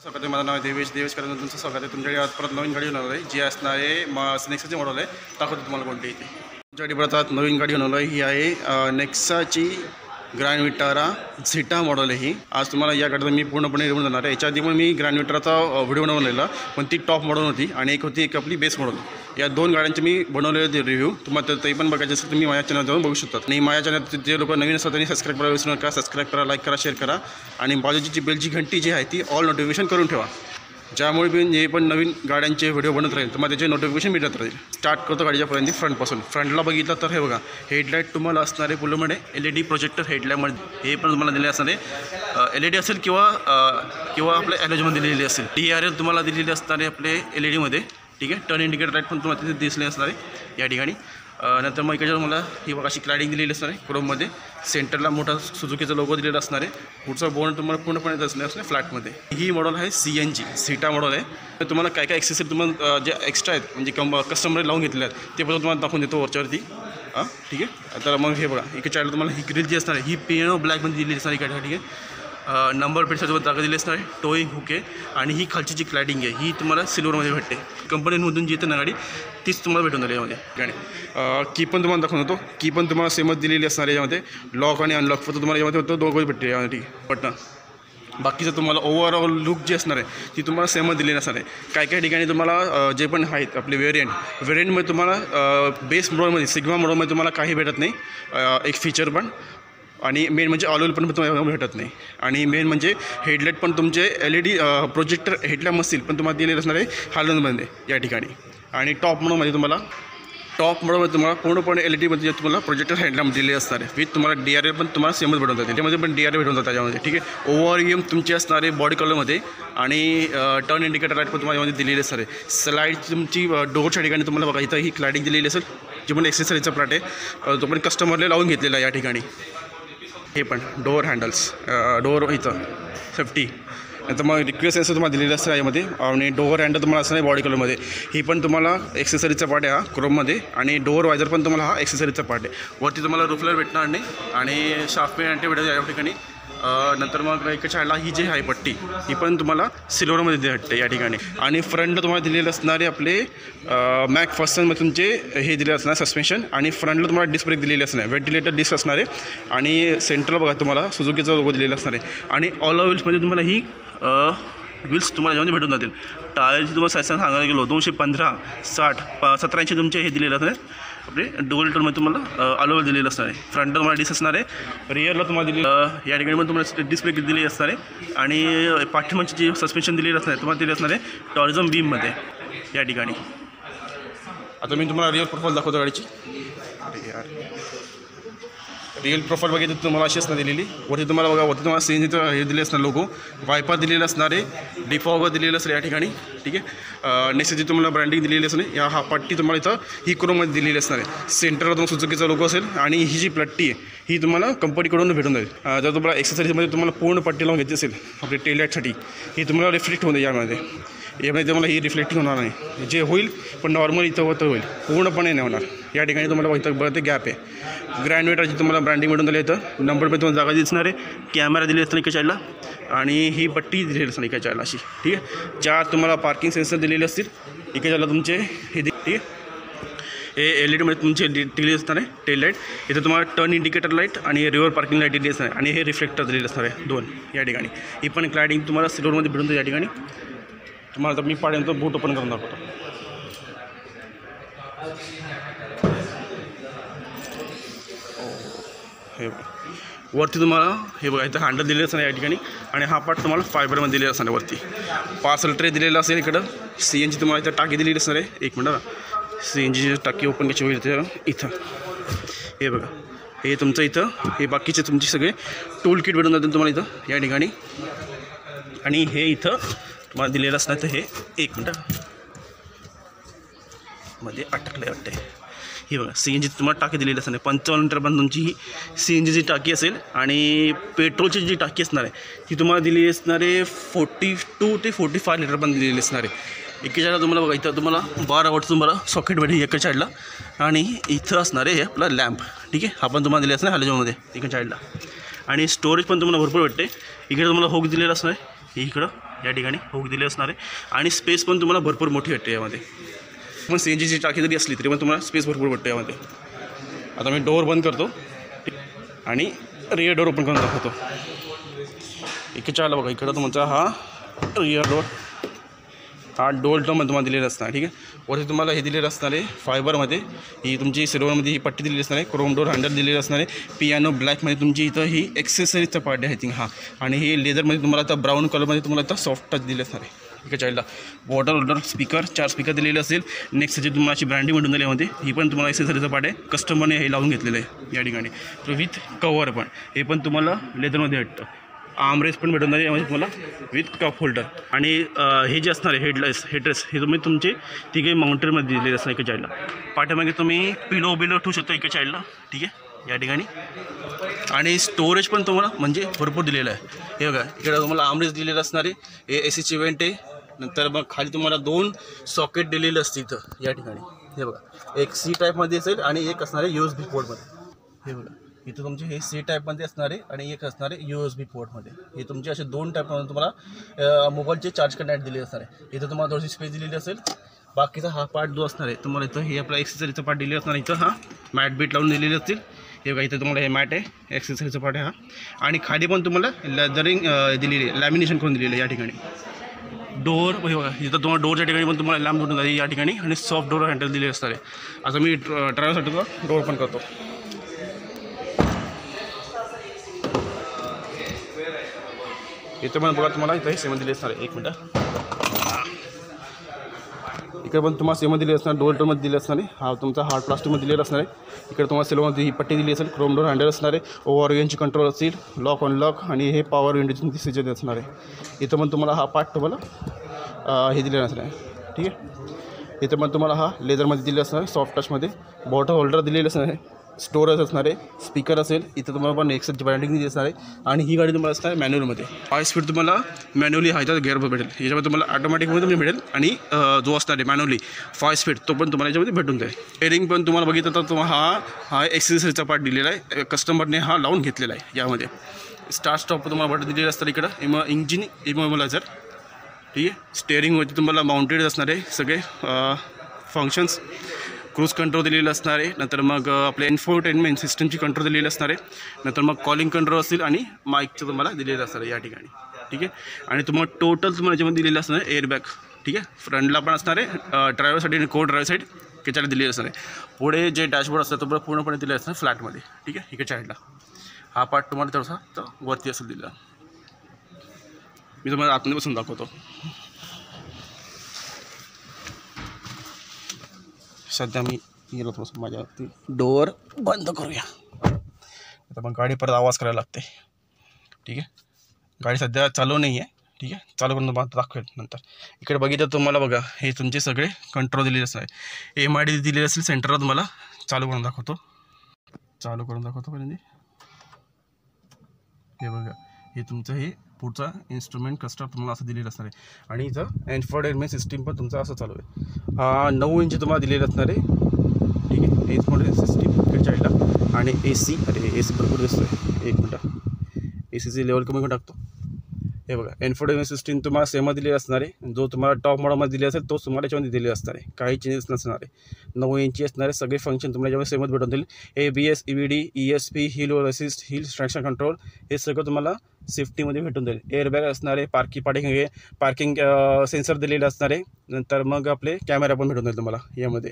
स्वागत आहे. माझं नाव आहे देवेश करून तुमचं स्वागत आहे. तुमच्याकडे आज परत नवीन गाडी होणार आहे जी असणार आहे नेक्साची मॉडेल आहे. दाखवतो तुम्हाला कोणती येते. तुमच्याकडे परत आज नवीन गाडी होणार आहे. ही आहे नेक्साची ग्रँड विटारा झिटा मॉडेल आहे. ही आज तुम्हाला या गाडीचा मी पूर्णपणे रिव्ह्यू देणार आहे. याच्या आधी पण मी ग्रँड विटाराचा व्हिडिओ बनवलेला, पण ती टॉप मॉडेल होती आणि एक होती आपली बेस मॉडेल. या दोन गाड्यांचे मी बनवलेले रिव्ह्यू तुम्हाला ते पण बघायचे असेल तुम्ही माझ्या चॅनल जाऊन बघू शकता. आणि माझ्या चॅनल जे लोक नवीन असतात त्यांनी सबस्क्राईब करायला विसरू नका. सबस्क्राईब करा, लाईक करा, शेअर करा आणि बाजूची जी बेलची घंटी जी आहे ती ऑल नोटिफिकेशन करून ठेवा. ज्यामुळे मी जे पण नवीन गाड्यांचे व्हिडिओ बनत राहील तुम्हाला त्याचे नोटिफिकेशन मिळत राहील. स्टार्ट करतो गाडीच्यापर्यंत फ्रंटपासून. फ्रंटला बघितलं तर हे बघा, हेडलाईट तुम्हाला असणारे पूर्णपणे LED प्रोजेक्टर हेडलाईटमध्ये हे पण तुम्हाला दिले असणारे LED असेल किंवा आपल्या ॲलोजमध्ये दिलेली असेल. DRL तुम्हाला दिलेली असणारे आपले LEDमध्ये. ठीक आहे. टर्न इंडिकेटर लाईट पण तुम्हाला तिथे दिसले असणार आहे या ठिकाणी. नंतर मग इकडे मला ही बघा अशी क्लॅडिंग दिलेली असणार आहे क्रोममध्ये. सेंटरला मोठा सुझुकीचा लोगो दिलेला असणार आहे. पुढचा बोर्ड तुम्हाला पूर्णपणे दिसले असणार फ्लॅटमध्ये. ही मॉडेल आहे CNG झिटा मॉडेल आहे. तर तुम्हाला काय काय ॲक्सेसरी तुम्हाला जे एक्स्ट्रा आहेत म्हणजे कस्टमरने लावून घेतले आहेत ते पण तुम्हाला दाखवून देतो वरच्यावरती. ठीक आहे. तर मग हे बघा इकडे चायला तुम्हाला ही ग्रिल जी असणार आहे ही पियानो ब्लॅकमध्ये दिलेली असणार आहे. ठीक आहे. नंबर प्लेटसाठी जागा दिली असणार आहे. टोईंग हुक आहे आणि ही खालची जी क्लॅडिंग आहे ही तुम्हाला सिल्वरमध्ये भेटते. कंपनीमधून जी येते ना गाडी तीच तुम्हाला भेटून झाली यामध्ये गाडी. की पण तुम्हाला दाखवून होतो. की पण तुम्हाला सेमच दिलेली असणार आहे यामध्ये. लॉक आणि अनलॉक फक्त तुम्हाला यामध्ये होतं दोघं भेटते यामध्ये बटन. बाकीचं तुम्हाला ओव्हरऑल लुक जी असणार आहे ती तुम्हाला सेमच दिलेली असणार आहे. काही ठिकाणी तुम्हाला जे पण आहेत आपले व्हेरियंटमध्ये तुम्हाला बेस मॉडलमध्ये सिग्मा मॉडलमध्ये तुम्हाला काही भेटत नाही एक फीचर पण. आणि मेन म्हणजे ऑल पण तुम्हाला भेटत नाही. आणि मेन म्हणजे हेडलाईट पण तुमचे LED प्रोजेक्टर हेडलाईट असतील पण तुम्हाला दिलेलं असणार आहे हालनमध्ये या ठिकाणी. आणि टॉप मॉडलमध्ये तुम्हाला पूर्णपणे LEDमध्ये तुम्हाला प्रोजेक्टर हेडलाईट दिलेले असणार आहे. विथ तुम्हाला DRL पण तुम्हाला सेमच भेटून जाते. त्याच्यामध्ये पण DRL भेटून जातात त्याच्यामध्ये. ठीक आहे. ORM तुमचे असणारे बॉडी कलरमध्ये आणि टर्न इंडिकेटर लाईट पण तुम्हाला यामध्ये दिलेली असणार आहे. स्लाईड तुमची डोअरच्या ठिकाणी तुम्हाला बघा इथं ही क्लॅडिंग दिलेली असेल जी पण एक्सेसरीचा प्लॅट आहे. तो पण कस्टमरला लावून घेतलेला आहे या ठिकाणी. हे पण डोअर हँडल्स डोअर इथं सेफ्टी. नंतर मग रिक्वेस्ट सेन्सर तुम्हाला दिलेलं असतं यामध्ये. आणि डोअर हँडल तुम्हाला असं नाही बॉडी कलरमध्ये. ही पण तुम्हाला एक्सेसरीचा पार्ट आहे हा क्रोममध्ये. आणि डोअर वायझर पण तुम्हाला हा एक्सेसरीचा पार्ट आहे. वरती तुम्हाला रुफलर भेटणार नाही आणि शार्प पेन अँटी भेटत या ठिकाणी. नंतर मग इकडच्या साईडला ही जी आहे पट्टी ही पण तुम्हाला सिल्वरमध्ये भेटते या ठिकाणी. आणि फ्रंटला तुम्हाला दिलेले असणारे आपले मॅक फर्स्टमध्ये तुमचे हे दिले असणार सस्पेन्शन. आणि फ्रंटला तुम्हाला डिस्क ब्रेक दिलेली असणार व्हेंटिलेटर डिस्क असणार आहे. आणि सेंटरला बघा तुम्हाला सुझुकीचा लोगो दिलेला असणार आहे. आणि ऑल व्हील्समध्ये तुम्हाला ही व्हील्स तुम्हाला यामध्ये भेटून जातील. टायरची तुम्हाला साईज सांगायला गेलो 215, 60, 17 तुमचे हे दिलेलं असणार आहे. आपले डबल लिटरमध्ये तुम्हाला अलोवर दिलेलं असणार आहे. फ्रंटला तुम्हाला डिस्क असणार आहे. रिअरला तुम्हाला दिलेलं या ठिकाणी पण तुम्हाला डिस्प्ले दिलेली असणार आहे. आणि पाठीमागची जी सस्पेन्शन दिलेली असणार आहे तुम्हाला दिली असणार आहे टॉरिझम बीममध्ये या ठिकाणी. आता मी तुम्हाला रिअल प्रोफाईल दाखवतो गाडीची. रिअल प्रोफाईल बघितली तुम्हाला अशी असणार दिलेली. वरती तुम्हाला बघा वरती तुम्हाला CNGचं हे दिले असणार लोगो. वायपर दिलेलं असणार आहे. डिफॉगर दिलेलं असेल या ठिकाणी. ठीक आहे. नेक्स्टची तुम्हाला ब्रँडिंग दिलेली असेल. या हा पट्टी तुम्हाला इथं ही क्रोममध्ये दिलेली असणार आहे. सेंटरला तुम्हाला सुझुकीचा लोगो असेल. आणि ही जी पट्टी आहे ही तुम्हाला कंपनीकडून भेटून जाईल. जर तुम्हाला एक्सेसरीजमध्ये तुम्हाला पूर्ण पट्टी लावून घेतली असेल आपली टेललाईटसाठी ही तुम्हाला रिफ्लेक्ट होऊन यामध्ये तुम्हाला ही रिफ्लेक्टिंग होणार नाही. जे होईल पण नॉर्मल इथं होतं होईल पूर्णपणे नाही होणार. या ठिकाणी तुम्हाला इथं बघा ते गॅप आहे. ग्रँड विटाराची तुम्हाला ब्रँडिंग भेटून झाली. इथं नंबर पण तुम्हाला जागा दिसणार आहे. कॅमेरा दिली असताना एका साईडला आणि ही पट्टी दिलेली असताना एका साईडला अशी. ठीक आहे. 4 तुम्हाला पार्किंग सेन्सर दिलेले असतील एका साईडला तुमचे हे. ठीक आहे. हे LEDमध्ये तुमचे दिलेले असणार आहे टेल लाईट. इथं तुम्हाला टर्न इंडिकेटर लाईट आणि रिव्हर पार्किंग लाईट दिली असणार आहे. आणि हे रिफ्लेक्टर दिलेले असणार आहे 2 या ठिकाणी. ही पण क्लायडिंग तुम्हाला सिल्वरमध्ये भेटून या ठिकाणी. तुम्हाला तर मी पाड्यांचा बोट ओपन करून दाखवतो. हे वरती तुम्हाला हे बघा इथं हँडल दिलेलं असणार या ठिकाणी. आणि हा पार्ट तुम्हाला फायबरमध्ये दिलेला असणार वरती. पार्सल ट्रे दिलेला असेल. इकडं CNG तुम्हाला इथं टाकी दिलेली असणार आहे. एक मिनटं CNGची टाकी ओपन कशी होईल इथं. हे बघा हे तुमचं इथं हे बाकीचे तुमचे सगळे टूल किट भेटून जातील तुम्हाला इथं या ठिकाणी. आणि हे इथं तुम्हाला दिलेलं असणार तर हे एक मिनटं मध्ये अटकले वाटते. ही बघा CNG तुम्हाला टाकी दिलेली असणार 55 लिटरपर्यंत तुमची ही CNGची टाकी असेल. आणि पेट्रोलची जी टाकी असणार आहे ती तुम्हाला दिलेली असणार आहे 42 ते 45 लिटरपर्यंत दिलेली असणार आहे. एका साईडला तुम्हाला बघा इथं तुम्हाला 12 वॉट तुम्हाला सॉकेट भेटेल एका साईडला. आणि इथं असणार आहे हे आपला लॅम्प. ठीक आहे. हा पण तुम्हाला दिलेला असणार हॅलोजनमध्ये एका साईडला. आणि स्टोरेज पण तुम्हाला भरपूर भेटते. इकडे तुम्हाला हुक दिलेला असणार आहे इकडं या ठिकाणी हुक दिले असणार आहे आणि स्पेस पण तुम्हाला भरपूर मोठी वाटते यामध्ये. मग CNGची टाकी जरी असली तरी पण तुम्हाला स्पेस भरपूर वाटते यामध्ये. आता मी डोअर बंद करतो आणि रिअर डोअर ओपन करून दाखवतो. इकडच्या आला बघा, इकडं तुमचा हा रिअर डोअर, हा डोअर टर्म तुम्हाला दिलेला असणार. ठीक आहे. वरती तुम्हाला हे दिलेलं असणार आहे फायबरमध्ये, ही तुमची सिल्वरमध्ये ही पट्टी दिलेली असणार आहे. क्रोम डोअर हँडल दिलेलं असणार आहे. पियानो ब्लॅकमध्ये तुमची इथं ही एक्सेसरीजचा पार्ट आहे आय थिंक. आणि हे लेदरमध्ये तुम्हाला आता ब्राऊन कलरमध्ये तुम्हाला आता सॉफ्ट टच दिले असणार आहे. इकडे चाईल्डला वॉटर होल्डर, स्पीकर, 4 स्पीकर दिलेले असेल. नेक्स्टची तुम्हाला अशी ब्रँडिंग भेटून झाली यामध्ये. ही पण तुम्हाला एक्सेसरीचा पार्ट आहे, कस्टमरने हे लावून घेतलेलं आहे या ठिकाणी. तर विथ कवर पण हे पण तुम्हाला लेदरमध्ये भेटतं. आर्मरेस्ट पण भेटून जाईल यामध्ये तुम्हाला विथ कप होल्डर. आणि हे जे असणार आहे हेडरेस्ट हे तुम्ही तुमचे तिघे माउंटेनमध्ये दिलेले असणार एका चाईल्डला. पाठीमागे तुम्ही पिलो ठेवू शकता एका चाईल्डला. ठीक आहे या ठिकाणी. आणि स्टोरेज पण तुम्हाला म्हणजे भरपूर दिलेलं आहे. हे बघा इकडे तुम्हाला आर्मरेस्ट दिलेलं असणार आहे. हे AC वेंट आहे. नंतर मग खाली तुम्हाला 2 सॉकेट दिलेले असतील इथं या ठिकाणी. हे बघा एक C टाईपमध्ये असेल आणि एक असणार आहे USB पोर्टमध्ये. हे बघा इथं तुमचे हे C टाईपमध्ये असणार आहे आणि एक असणार आहे USB पोर्टमध्ये. हे तुमचे असे 2 टाईपमध्ये तुम्हाला मोबाईलचे चार्ज करण्यात दिले असणार आहे. इथं तुम्हाला थोडीशी स्पेस दिलेली असेल. बाकीचा हा पार्ट जो असणार आहे तुम्हाला इथं हे आपला एक्सेसरीचा पार्ट दिलेला असणार. इथं हा मॅट बीट लावून दिलेले असतील. हे बघा इथं तुम्हाला हे मॅट आहे, एक्सेसरीचा पार्ट आहे हा. आणि खाली पण तुम्हाला लेदरिंग दिलेली आहे, लॅमिनेशन करून दिलेलं आहे या ठिकाणी. डोअर बघा इथं तुम्हाला डोअरच्या ठिकाणी पण तुम्हाला लॅम्प भेटून जाईल या ठिकाणी. आणि सॉफ्ट डोअर हँडल दिले असणार आहे. आता मी ड्रायव्हरसाठी डोअर पण करतो. इथं पण बघा तुम्हाला इथं सेम दिले असणार आहे. 1 मिनटं. इकडे पण तुम्हाला सेम दिले असणार, डोअर टर्ममध्ये दिले असणार आहे. हा तुमचा हार्ड प्लास्टिकमध्ये दिलेला असणार आहे. इकडे तुम्हाला सिल्वरमध्ये ही पट्टी दिली असेल. क्रोम डोअर हँडल असणार आहे. ओव्हर रेंज कंट्रोल असेल, लॉक अनलॉक आणि हे पॉवर विंडोची फीचर असणार आहे. इथं पण तुम्हाला हा पार्ट तुम्हाला हे दिलेला असणार आहे. ठीक आहे. इथं पण तुम्हाला हा लेदरमध्ये दिलेला असणार आहे, सॉफ्ट टचमध्ये. बॉटल होल्डर दिलेलं असणार आहे. स्टोरेज असणार आहे. स्पीकर असेल. इथं तुम्हाला पण एक्सेलची ब्रँडिंग दिली असणार आहे. आणि ही गाडी तुम्हाला असणार आहे मॅन्युअलमध्ये. 5 स्पीड तुम्हाला मॅन्युअली हा गिअर भेटेल. याच्यामध्ये तुम्हाला ऑटोमॅटिकमध्ये तुम्ही भेटेल. आणि जो असणार आहे मॅन्युअली 5 स्पीड तो पण तुम्हाला याच्यामध्ये भेटून जाईल. स्टेअरिंग पण तुम्हाला बघितलं तर तुम्हाला हा एक्सेसरीचा पार्ट दिलेला आहे. कस्टमरने हा लावून घेतलेला आहे यामध्ये. स्टार्ट स्टॉप तुम्हाला बटन दिलेलं असतं इकडं. इंजिन इमोबलायझर. ठीक आहे. स्टेअरिंगवरती तुम्हाला माउंटेड असणार आहे सगळे फंक्शन्स. क्रूज कंट्रोल दिलेलं असणार आहे. नंतर मग आपले इन्फोटेनमेंट सिस्टमची कंट्रोल दिलेली असणार आहे. नंतर मग कॉलिंग कंट्रोल असतील आणि माईकचं तुम्हाला दिलेलं असणार आहे या ठिकाणी. ठीक आहे. आणि तुम्हाला टोटल तुम्हाला याच्यामध्ये दिलेलं असणार आहे एअरबॅग. ठीक आहे. फ्रंटला पण असणार आहे ड्रायव्हरसाठी आणि ड्रायव्हर साईड त्याच्याला दिलेलं असणार आहे. पुढे जे डॅशबोर्ड असतं तो पूर्णपणे दिलेलं असणार फ्लॅटमध्ये. ठीक आहे. इकडच्या साईडला हा पार्ट तुम्हाला थोडासा तर वरती असेल दिलेला. मी तुम्हाला आतमध्ये बसून दाखवतो. सध्या मी गेलो थोडंसं माझ्या डोअर बंद करूया. आता मग गाडी परत आवाज करायला लागते. ठीक आहे. गाडी सध्या चालू नाही आहे. ठीक आहे. चालू करून दाखवेल नंतर. इकडे बघितलं तुम्हाला बघा हे तुमचे सगळे कंट्रोल दिलेले असणार आहे. MID दिलेले असेल सेंटरला. तुम्हाला चालू करून दाखवतो पर्यंत. हे बघा हे तुमचं हे पुढचा इन्स्ट्रुमेंट कस्टम तुम्हाला असं दिलेलं असणार आहे. आणि इथं इन्फोटेनमेंट सिस्टीम पण तुमचं असं चालू आहे. 9 इंच तुम्हाला दिलेलं असणार आहे. ठीक आहे. इन्फोटेनमेंट सिस्टीम इकडच्या साईडला. आणि AC AC भरपूर दिसतो आहे. 1 मिनटं. ACची लेवल कमी करून टाकतो. हे बघा इन्फोटेनमेंट सिस्टीम तुम्हाला सेम दिलेली असणार आहे. जो तुम्हाला टॉप मॉडलमध्ये दिले असेल तोच तुम्हाला याच्यामध्ये दिलेला असणार आहे. काही चेंजेस नसणार आहे. 9 इंची असणार आहे. सगळे फंक्शन तुम्हाला याच्यामध्ये सेमच भेटून देईल. ABS EBD ESP hill assist hill traction control हे सगळं तुम्हाला सेफ्टीमध्ये भेटून जाईल. एअरबॅग असणार आहे. पार्किंग सेन्सर दिलेले असणार आहे. नंतर मग आपले कॅमेरा पण भेटून जाईल तुम्हाला यामध्ये.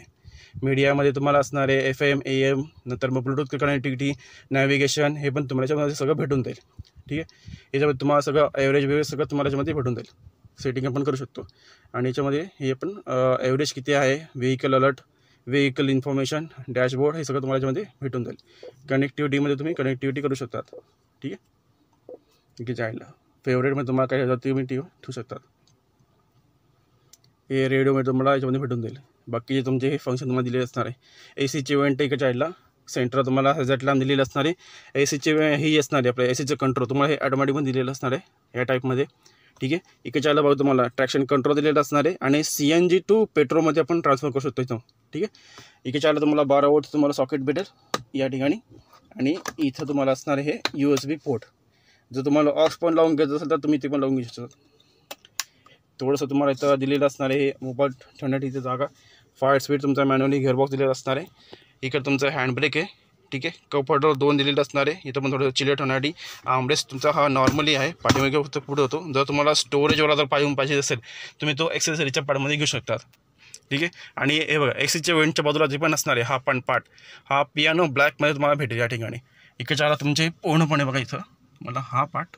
मीडियामध्ये तुम्हाला असणार आहे FM AM. नंतर मग ब्लूटूथ कनेक्टिव्हिटी नॅव्हिगेशन हे पण तुम्हाला याच्यामध्ये सगळं भेटून जाईल. ठीक आहे. याच्यामध्ये तुम्हाला सगळं ॲव्हरेज सगळं तुम्हाला याच्यामध्ये भेटून जाईल. सेटिंग आपण करू शकतो. आणि याच्यामध्ये हे पण ॲव्हरेज किती आहे, vehicle alert, vehicle information, dashboard हे सगळं तुम्हाला याच्यामध्ये भेटून जाईल. कनेक्टिव्हिटीमध्ये तुम्ही कनेक्टिव्हिटी करू शकतात. ठीक आहे. ठीक आहे. चाईल्डला फेवरेटमध्ये तुम्हाला काय तुम्ही ठेवू शकतात. हे रेडिओमध्ये तुम्हाला याच्यामध्ये भेटून जाईल. बाकीचे तुमचे हे फंक्शन तुम्हाला दिलेले असणार आहे. ACचे वेंट एका साईडला. सेंटर तुम्हाला हॅझर्ड लॅम्प दिलेलं असणार आहे. ACचे ही असणार आहे आपल्या ACचं कंट्रोल तुम्हाला हे ऑटोमॅटिक पण दिलेलं असणार आहे या टाईपमध्ये. ठीक आहे. इकडच्या बघा तुम्हाला ट्रॅक्शन कंट्रोल दिलेलं असणार आहे. आणि CNG टू पेट्रोलमध्ये आपण ट्रान्सफर करू शकतो इथं. ठीक आहे. इकडच्या तुम्हाला 12 वोल्ट तुम्हाला सॉकेट भेटेल या ठिकाणी. आणि इथं तुम्हाला असणार आहे हे USB पोर्ट. जर तुम्हाला ऑक्स पण लावून घ्यायचं असेल तर तुम्ही ते पण लावून घेऊ शकता. थोडंसं तुम्हाला इथं दिलेलं असणार आहे मोबाईल ठेवण्याची जागा. 5 स्पीड तुमचा मॅन्युअली गिअरबॉक्स दिलेला असणार आहे. इकडे तुमचा हँड ब्रेक आहे, ठीक आहे. कम्फर्टर 2 दिलेलं असणार आहे. इथं पण थोडं चिलेट होण्यासाठी आर्मरेस्ट तुमचा हा नॉर्मली आहे, पाठीमागे फक्त पुढे होतो. जर तुम्हाला स्टोरेजवाला जर पाहिजे असेल तुम्ही तो एक्सेसरीच्या पार्टमध्ये घेऊ शकतात, ठीक आहे. आणि हे बघा एक्सिसच्या वेंटच्या बाजूला जे पण असणार आहे हा पण पार्ट हा पियानो ब्लॅकमध्ये तुम्हाला भेटेल या ठिकाणी. इकडच्या तुमचे पूर्णपणे बघा इथं मला हा पार्ट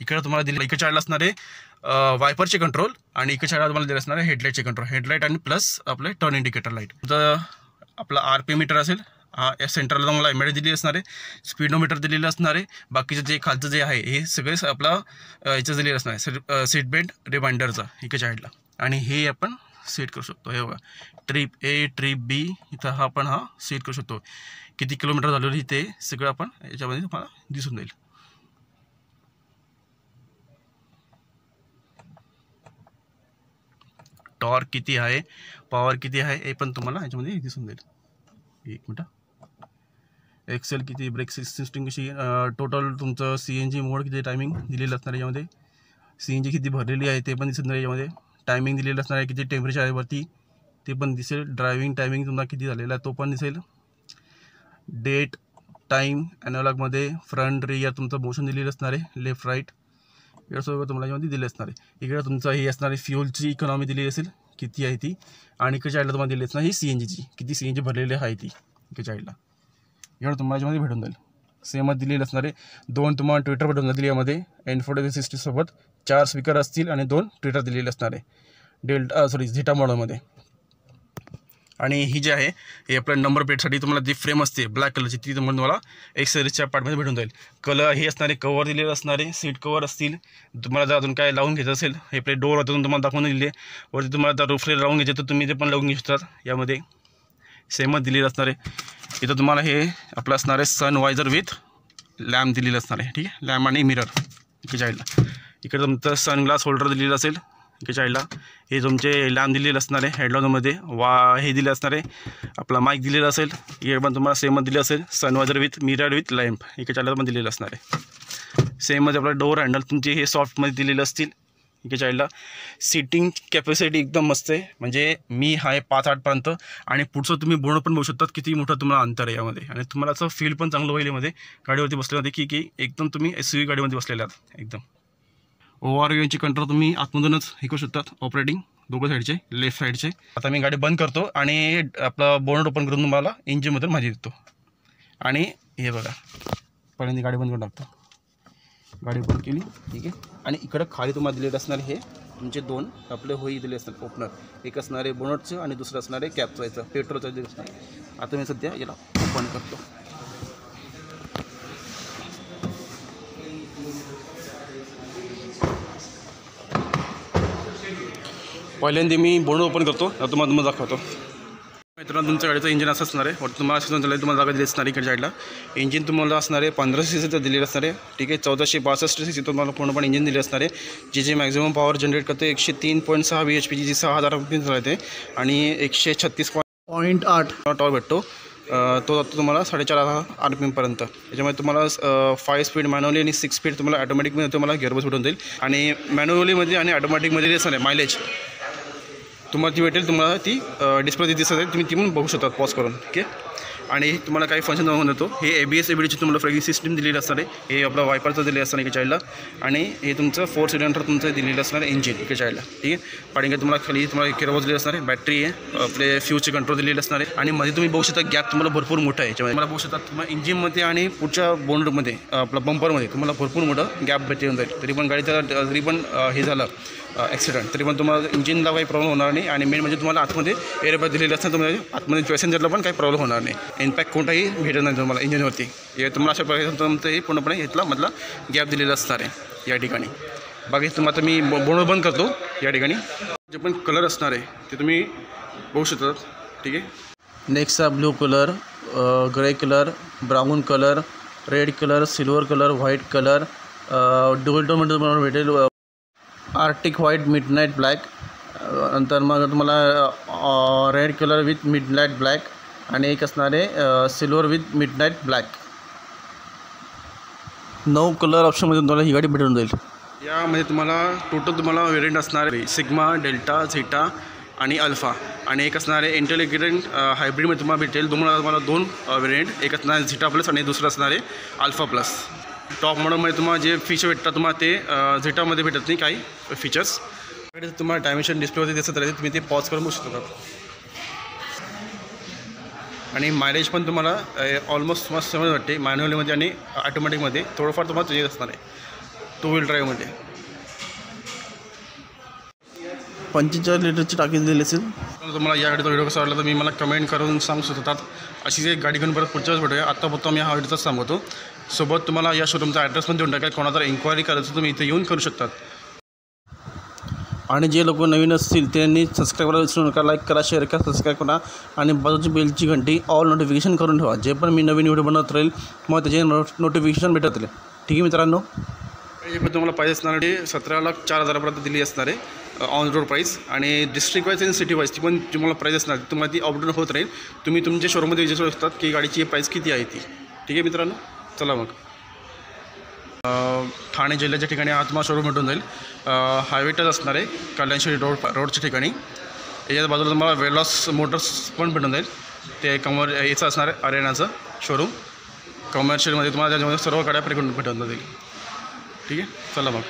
इकडे तुम्हाला दिले. इकडच्या असणार आहे वायपरचे कंट्रोल आणि इकडच्या तुम्हाला दिले असणार आहे हेडलाईटचे कंट्रोल. हेडलाईट आणि प्लस आपले टर्न इंडिकेटर लाईट. तर आपला RPM मीटर असेल या सेंटरला तुम्हाला एमएडी दिली असणार आहे. स्पीडोमीटर दिलेलं असणार आहे. बाकीचं जे खालचं जे आहे हे सगळे आपला याचं दिलेलं असणार आहे सीट बेल्ट रिमाइंडरचा इकडच्या साईडला. आणि हे आपण सेट करू शकतो. हे बघा ट्रिप A ट्रिप B इथं हा आपण सेट करू शकतो. किती किलोमीटर झालेली ते सगळं आपण याच्यामध्ये तुम्हाला दिसून जाईल. टॉर्क किती आहे, पॉवर किती आहे हे पण तुम्हाला याच्यामध्ये दिसून जाईल. एक मिनटं. एक्सेल किती, ब्रेक सिस्टम कशी, टोटल तुमचं CNG मोड किती टायमिंग दिलेलं असणार आहे यामध्ये. CNG किती भरलेली आहे ते पण दिसून जाईल यामध्ये. टायमिंग दिलेलं असणार आहे, किती टेम्परेचर आहे वरती ते पण दिसेल. ड्रायव्हिंग टायमिंग तुम्हाला किती झालेला आहे तो पण दिसेल. डेट टाईम ॲनालॉगमध्ये फ्रंट रियर तुमचं मोशन दिलेलं असणार आहे, लेफ्ट राईट यासोबत तुम्हाला यामध्ये दिले असणार आहे. इकडे तुमचं हे असणार आहे फ्युलची इकॉनॉमी दिलेली असेल किती आहे ती. आणि इकडच्या साईडला तुम्हाला दिली असणार ही CNGची किती CNG भरलेली आहे ती इकडच्या साईडला. एवढं तुम्हाला याच्यामध्ये भेटून जाईल. सेमच दिलेलं असणार आहे. 2 तुम्हाला ट्विटर भेटून जातील यामध्ये. एन्फोटेनमेंट सिस्टीमसोबत 4 स्पीकर असतील आणि 2 ट्विटर दिलेले असणार आहे झिटा मॉडलमध्ये. आणि ही जी आहे हे आपल्या नंबर प्लेटसाठी तुम्हाला जी फ्रेम असते ब्लॅक कलरची ती तुम्हाला एक्सेसरीजच्या पार्टमध्ये भेटून जाईल. कलर हे असणारे कवर दिलेले असणारे सीट कवर असतील. तुम्हाला जर अजून काय लावून घ्यायचं असेल हे आपले डोर होतं तुम्हाला दाखवून दिले. वरती तुम्हाला जर रूफले लावून घ्यायचे तर तुम्ही ते पण लावून घेऊ शकतात. यामध्ये सेमच दिलेलं असणार आहे. इथं तुम्हाला हे आपलं असणार आहे सन वायझर विथ लॅम्प दिलेलं असणार आहे, ठीक आहे. लॅम्प आणि मिरर इकडे साईडला. इकडे तुमचं सनग्लास होल्डर दिलेलं असेल इकडे साईडला. हे तुमचे लॅम्प दिलेलं असणार आहे. हेडलाईनमध्ये हे दिले असणार आहे. आपला माईक दिलेला असेल. हे पण तुम्हाला सेमच दिले असेल. सनवायझर विथ मिरर विथ लॅम्प इकडे साईडला पण दिलेलं असणार आहे. सेमच आपला डोर हँडल तुमचे हे सॉफ्टमध्ये दिलेले असतील इकडे साईडला. सीटिंग कॅपॅसिटी एकदम मस्त आहे. म्हणजे मी आहे 5-8पर्यंत आणि पुढचं तुम्ही बोर्ड पण बघू शकतात किती मोठं तुम्हाला अंतर आहे यामध्ये. आणि तुम्हाला असं फील पण चांगलं होईल यामध्ये गाडीवरती बसल्यामध्ये की एकदम तुम्ही SUV गाडीमध्ये बसलेले आहात एकदम. ORVची कंट्रोल तुम्ही आतमधूनच हे करू शकतात ऑपरेटिंग दोघं साईडचे लेफ्ट साईडचे. आता मी गाडी बंद करतो आणि आपला बोर्ड ओपन करून तुम्हाला इंजिनमधून माहिती देतो. आणि हे बघा पहिल्यांदा गाडी बंद करून टाकतो. गाडी बंद केली, ठीक आहे. आणि इकडं खाली तुम्हाला दिलेलं असणार हे तुमचे 2 आपले होई दिले असतात ओपनर. एक असणार आहे बोनटचं आणि दुसरं असणार आहे कॅपचं याचं पेट्रोलचं दिलं असणार. आता मी सध्या याला ओपन करतो. पहिल्यांदा मी बोर्ड ओपन करतो तुम्हाला दाखवतो. मित्रांनो तुमच्या गाडीचं इंजिन असं असणार आहे. तुम्हाला तुम्हाला जागा दिली असणार इकडे साईडला. इंजिन तुम्हाला असणार आहे 1500 cc दिलेलं असणार आहे, ठीक आहे. 1462 cc तुम्हाला पूर्णपणे इंजिन दिले असणार आहे. जी मॅक्झिमम पॉवर जनरेट करते 103.6 bhp जी 6000 rpm चालते. आणि 136.8 टॉर्क भेटतो. तो जातो तुम्हाला 4500 rpmपर्यंत. याच्यामध्ये तुम्हाला 5 स्पीड मॅन्युअली आणि 6 स्पीड तुम्हाला ऑटोमॅटिकमध्ये तुम्हाला गिअरबॉक्स भेटून जाईल. आणि मॅन्युअलीमध्ये आणि ऑटोमॅटिकमध्ये असणार आहे मायलेज तुम्हाला ती भेटेल. तुम्हाला ती डिस्प्ले दिसत आहे, तुम्ही ती पण बघू शकता पॉज करून, ठीक आहे. आणि तुम्हाला काही फंक्शन दाखवून देतो. हे ABS ABDची तुम्हाला फ्रेगिंग सिस्टीम दिलेली असणार आहे. हे आपलं वायपरचं दिलेलं असणार इकडे साईडला. आणि हे तुमचं 4 सिलेंडर तुमचं दिलेलं असणार आहे इंजिन इकडे साईडला, ठीक आहे. पाणी तुम्हाला खाली तुम्हाला गिअरबॉक्स दिलेलं असणार आहे. बॅटरी आहे, आपले फ्यूजचे कंट्रोल दिलेले असणार आहे. आणि मध्ये तुम्ही बघू शकता गॅप तुम्हाला भरपूर मोठा आहे. याच्यामध्ये मला बघू शकता तुम्हाला इंजिनमध्ये आणि पुढच्या बोनटमध्ये आपल्या बंपरमध्ये तुम्हाला भरपूर मोठं गॅप भेटून जाईल. तरी पण गाडीचा जरी पण हे झालं ॲक्सिडेंट तरी पण तुम्हाला इंजिनला काही प्रॉब्लेम होणार नाही. आणि मेन म्हणजे तुम्हाला आतमध्ये एअरबॅग दिलेले असतात. तुम्हाला आतमध्ये पॅसेंजरला पण काही प्रॉब्लेम होणार नाही. इम्पॅक्ट कोणताही भेटत नाही तुम्हाला इंजिनवरती. हे तुम्हाला अशा प्रकारे तुमचं हे पूर्णपणे इथला मधला गॅप दिलेला असणार आहे या ठिकाणी. बाकी तुम्हाला आता मी बोर्ड बंद करतो. या ठिकाणी जे पण कलर असणार आहे ते तुम्ही बघू शकता, ठीक आहे. Nexa blue colour, grey colour, brown colour, red colour, silver colour, white colour, double टोनमध्ये तुम्हाला भेटेल आर्टिक व्हाईट मिडनाईट ब्लॅक. नंतर मग तुम्हाला red colour with midnight black आणि एक असणार आहे silver with midnight black. 9 colour ऑप्शनमध्ये तुम्हाला ही गाडी भेटून जाईल. यामध्ये तुम्हाला टोटल तुम्हाला वेरियंट असणार आहे सिग्मा, डेल्टा, झेटा आणि अल्फा, आणि एक असणार आहे इंटेलिजंट हायब्रिडमध्ये तुम्हाला भेटेल तुम्हाला दोन वेरियंट, एक असणार आहे झेटा प्लस आणि दुसरं असणार आहे अल्फा प्लस. टॉप मॉडलमध्ये तुम्हाला जे फीचर भेटतात तुम्हाला ते झेटामध्ये भेटत नाही काही फीचर्स. तुम्हाला डायमेन्शन डिस्प्लेवरती दिसत राहते, तुम्ही ते पॉज करून बघू शकता. आणि मायलेज पण तुम्हाला ऑलमोस्ट तुम्हाला समज वाटते मॅन्युअलीमध्ये आणि ऑटोमॅटिकमध्ये थोडंफार तुम्हाला चेंज असणार आहे 2 व्हील ड्राईव्हमध्ये. 45 लिटरची टाकी दिलेली असेल. तुम्हाला या गाडीचा व्हिडिओ कसा वाटला तर मी मला कमेंट करून सांगू शकतात. अशीच एक गाडी घेऊन परत पुढच्या वेळेस भेटूया. आत्ता फक्त मी हा व्हिडिओचाच सांगतो. सोबत तुम्हाला या शोरूमचा ॲड्रेस पण देऊन टाकेल, कोणाला इन्क्वायरी करायचं तुम्ही इथे येऊन करू शकतात. आणि जे लोक नवीन असतील त्यांनी सबस्क्राईब करायला विसरू नका. लाईक करा, शेअर करा, सबस्क्राईब करा आणि बाजूची बेलची घंटी ऑल नोटिफिकेशन करून ठेवा. जे पण मी नवीन व्हिडिओ बनवत राहील मग त्याचे नोटिफिकेशन भेटत राहील. ठीक आहे मित्रांनो. हे पण तुम्हाला प्राईस असणार आहे 17,04,000पर्यंत दिली असणार आहे ऑन रोड प्राईस. आणि डिस्ट्रिक्ट वाईज आणि सिटी वाईज ती पण तुम्हाला प्राईस असणार तुम्हाला ती अपडेट होत राहील. तुम्ही तुमच्या शोरूममध्ये विचारू शकतात की गाडीची प्राईस किती आहे ती. ठीक आहे मित्रांनो. चला मग ठाणे जिल्ह्याच्या ठिकाणी हा तुम्हाला शोरूम भेटून जाईल. हायवे टच असणार आहे कल्याणशिरी रोडच्या ठिकाणी. याच्या बाजूला तुम्हाला वेलॉस मोटर्स पण भेटून जाईल. ते याचं असणार आहे अरेनाचं शोरूम. कमर्शियलमध्ये तुम्हाला त्याच्यामध्ये सर्व गाड्या भेटून जाईल. ठीक आहे. चला मग.